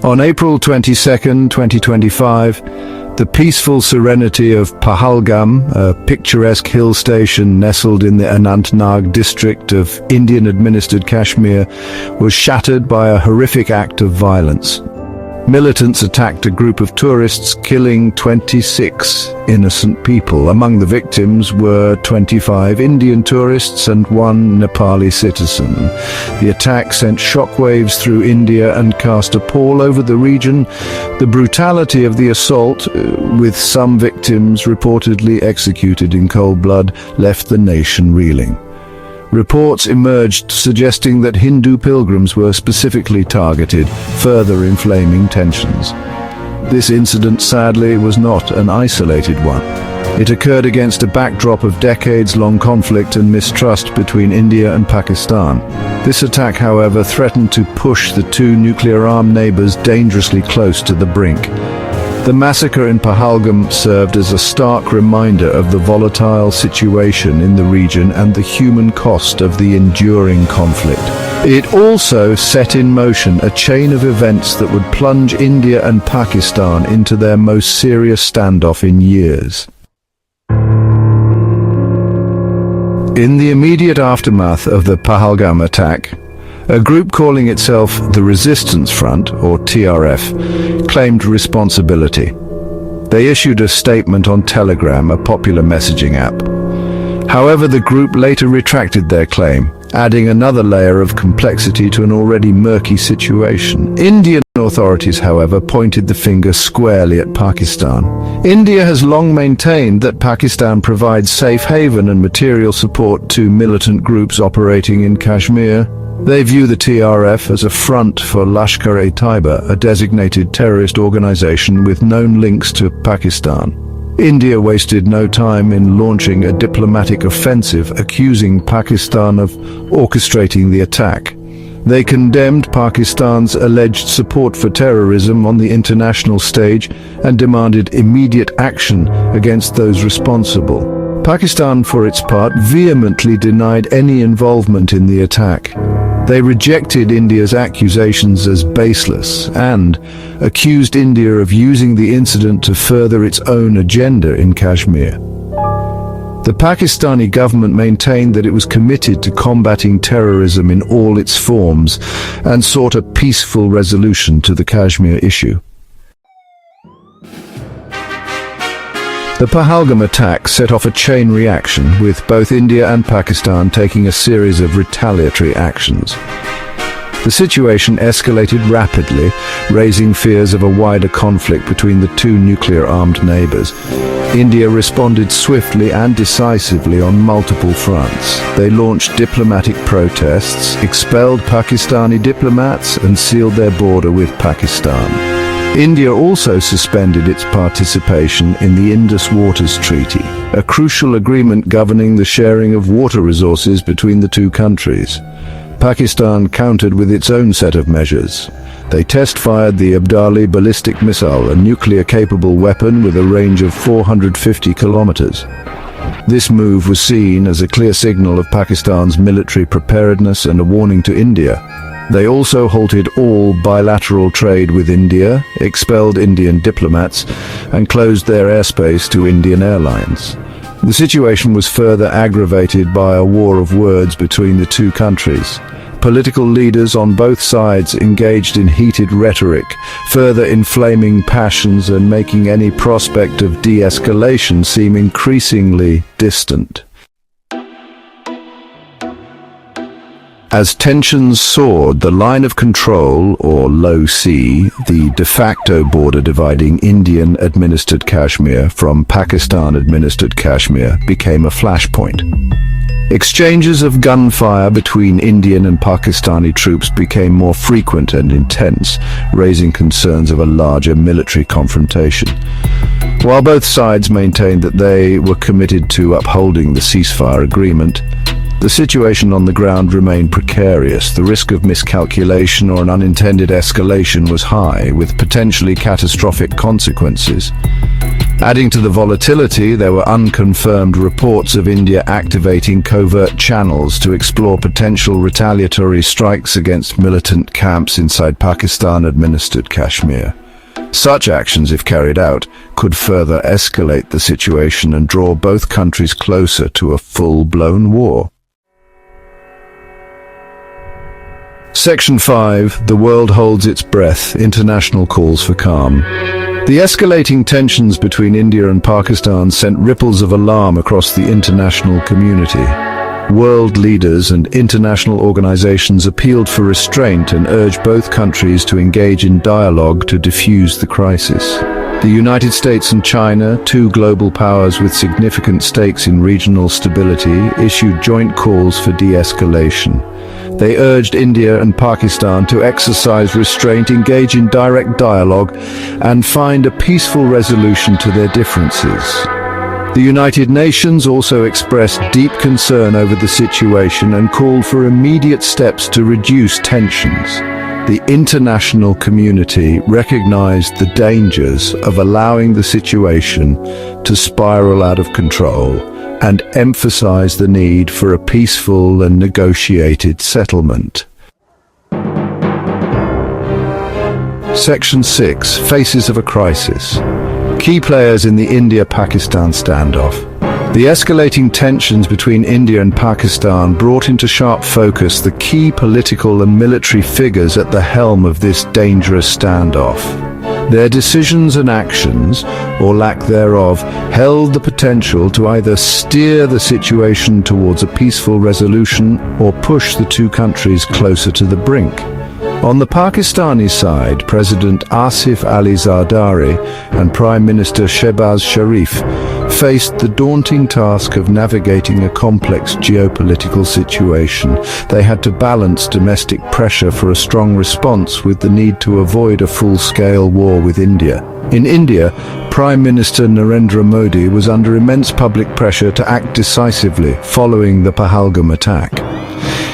On April 22, 2025, the peaceful serenity of Pahalgam, a picturesque hill station nestled in the Anantnag district of Indian-administered Kashmir, was shattered by a horrific act of violence. Militants attacked a group of tourists, killing 26 innocent people. Among the victims were 25 Indian tourists and one Nepali citizen. The attack sent shockwaves through India and cast a pall over the region. The brutality of the assault, with some victims reportedly executed in cold blood, left the nation reeling. Reports emerged suggesting that Hindu pilgrims were specifically targeted, further inflaming tensions. This incident, sadly, was not an isolated one. It occurred against a backdrop of decades-long conflict and mistrust between India and Pakistan. This attack, however, threatened to push the two nuclear-armed neighbors dangerously close to the brink. The massacre in Pahalgam served as a stark reminder of the volatile situation in the region and the human cost of the enduring conflict. It also set in motion a chain of events that would plunge India and Pakistan into their most serious standoff in years. In the immediate aftermath of the Pahalgam attack, a group calling itself the Resistance Front, or TRF, claimed responsibility. They issued a statement on Telegram, a popular messaging app. However, the group later retracted their claim, adding another layer of complexity to an already murky situation. Indian authorities, however, pointed the finger squarely at Pakistan. India has long maintained that Pakistan provides safe haven and material support to militant groups operating in Kashmir. They view the TRF as a front for Lashkar-e-Taiba, a designated terrorist organization with known links to Pakistan. India wasted no time in launching a diplomatic offensive, accusing Pakistan of orchestrating the attack. They condemned Pakistan's alleged support for terrorism on the international stage and demanded immediate action against those responsible. Pakistan, for its part, vehemently denied any involvement in the attack. They rejected India's accusations as baseless and accused India of using the incident to further its own agenda in Kashmir. The Pakistani government maintained that it was committed to combating terrorism in all its forms and sought a peaceful resolution to the Kashmir issue. The Pahalgam attack set off a chain reaction, with both India and Pakistan taking a series of retaliatory actions. The situation escalated rapidly, raising fears of a wider conflict between the two nuclear-armed neighbors. India responded swiftly and decisively on multiple fronts. They launched diplomatic protests, expelled Pakistani diplomats, and sealed their border with Pakistan. India also suspended its participation in the Indus Waters Treaty, a crucial agreement governing the sharing of water resources between the two countries. Pakistan countered with its own set of measures. They test-fired the Abdali ballistic missile, a nuclear-capable weapon with a range of 450 kilometers. This move was seen as a clear signal of Pakistan's military preparedness and a warning to India. They also halted all bilateral trade with India, expelled Indian diplomats, and closed their airspace to Indian airlines. The situation was further aggravated by a war of words between the two countries. Political leaders on both sides engaged in heated rhetoric, further inflaming passions and making any prospect of de-escalation seem increasingly distant. As tensions soared, the line of control, or LoC, the de facto border dividing Indian-administered Kashmir from Pakistan-administered Kashmir, became a flashpoint. Exchanges of gunfire between Indian and Pakistani troops became more frequent and intense, raising concerns of a larger military confrontation. While both sides maintained that they were committed to upholding the ceasefire agreement, The situation on the ground remained precarious. The risk of miscalculation or an unintended escalation was high, with potentially catastrophic consequences. Adding to the volatility, there were unconfirmed reports of India activating covert channels to explore potential retaliatory strikes against militant camps inside Pakistan-administered Kashmir. Such actions, if carried out, could further escalate the situation and draw both countries closer to a full-blown war. Section 5. The world holds its breath. International calls for calm. The escalating tensions between India and Pakistan sent ripples of alarm across the international community. World leaders and international organizations appealed for restraint and urged both countries to engage in dialogue to defuse the crisis. The United States and China, two global powers with significant stakes in regional stability, issued joint calls for de-escalation. They urged India and Pakistan to exercise restraint, engage in direct dialogue, and find a peaceful resolution to their differences. The United Nations also expressed deep concern over the situation and called for immediate steps to reduce tensions. The international community recognized the dangers of allowing the situation to spiral out of control and emphasized the need for a peaceful and negotiated settlement. Section 6. Faces of a crisis. Key players in the India-Pakistan standoff. The escalating tensions between India and Pakistan brought into sharp focus the key political and military figures at the helm of this dangerous standoff. Their decisions and actions, or lack thereof, held the potential to either steer the situation towards a peaceful resolution or push the two countries closer to the brink. On the Pakistani side, President Asif Ali Zardari and Prime Minister Shehbaz Sharif faced the daunting task of navigating a complex geopolitical situation. They had to balance domestic pressure for a strong response with the need to avoid a full-scale war with India. In India, Prime Minister Narendra Modi was under immense public pressure to act decisively following the Pahalgam attack.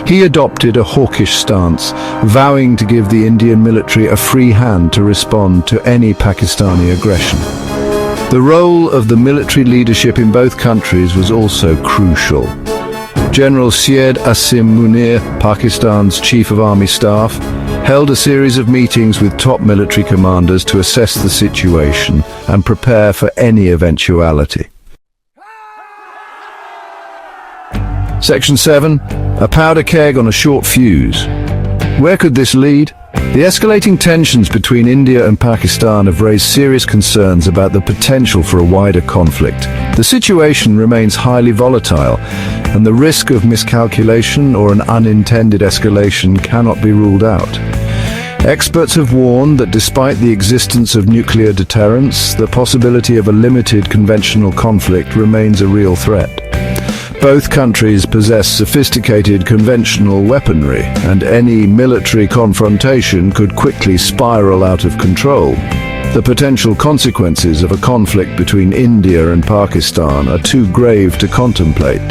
He adopted a hawkish stance, vowing to give the Indian military a free hand to respond to any Pakistani aggression. The role of the military leadership in both countries was also crucial. General Syed Asim Munir, Pakistan's Chief of Army Staff, held a series of meetings with top military commanders to assess the situation and prepare for any eventuality. Section 7. A powder keg on a short fuse. Where could this lead? The escalating tensions between India and Pakistan have raised serious concerns about the potential for a wider conflict. The situation remains highly volatile, and the risk of miscalculation or an unintended escalation cannot be ruled out. Experts have warned that despite the existence of nuclear deterrence, the possibility of a limited conventional conflict remains a real threat. Both countries possess sophisticated conventional weaponry, and any military confrontation could quickly spiral out of control. The potential consequences of a conflict between India and Pakistan are too grave to contemplate.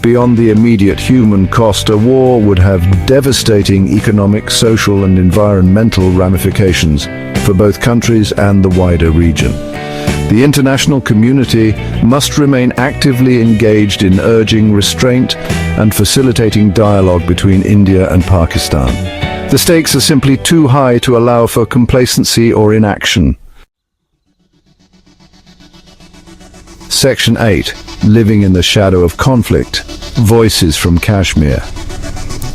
Beyond the immediate human cost, a war would have devastating economic, social, and environmental ramifications for both countries and the wider region. The international community must remain actively engaged in urging restraint and facilitating dialogue between India and Pakistan. The stakes are simply too high to allow for complacency or inaction. Section 8. Living in the shadow of conflict. Voices from Kashmir.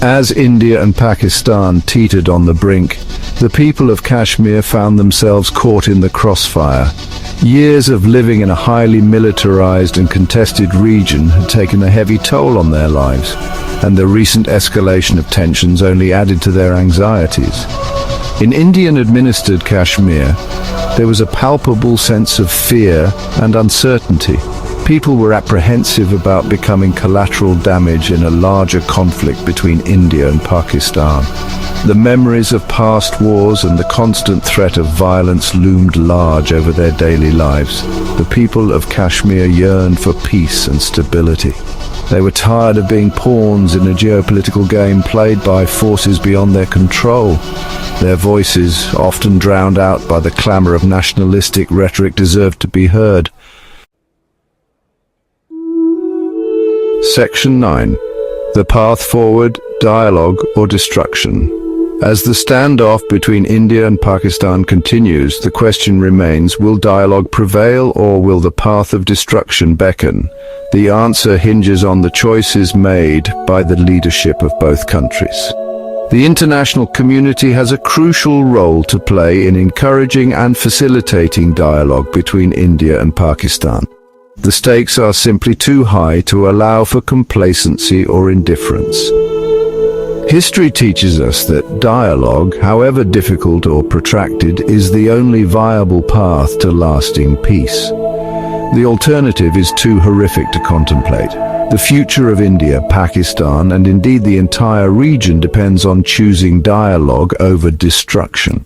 As India and Pakistan teetered on the brink, the people of Kashmir found themselves caught in the crossfire. Years of living in a highly militarized and contested region had taken a heavy toll on their lives, and the recent escalation of tensions only added to their anxieties. In Indian-administered Kashmir, there was a palpable sense of fear and uncertainty. People were apprehensive about becoming collateral damage in a larger conflict between India and Pakistan. The memories of past wars and the constant threat of violence loomed large over their daily lives. The people of Kashmir yearned for peace and stability. They were tired of being pawns in a geopolitical game played by forces beyond their control. Their voices, often drowned out by the clamor of nationalistic rhetoric, deserved to be heard. Section 9. The path forward, dialogue or destruction. As the standoff between India and Pakistan continues, the question remains, will dialogue prevail or will the path of destruction beckon? The answer hinges on the choices made by the leadership of both countries. The international community has a crucial role to play in encouraging and facilitating dialogue between India and Pakistan. The stakes are simply too high to allow for complacency or indifference. History teaches us that dialogue, however difficult or protracted, is the only viable path to lasting peace. The alternative is too horrific to contemplate. The future of India, Pakistan, and indeed the entire region depends on choosing dialogue over destruction.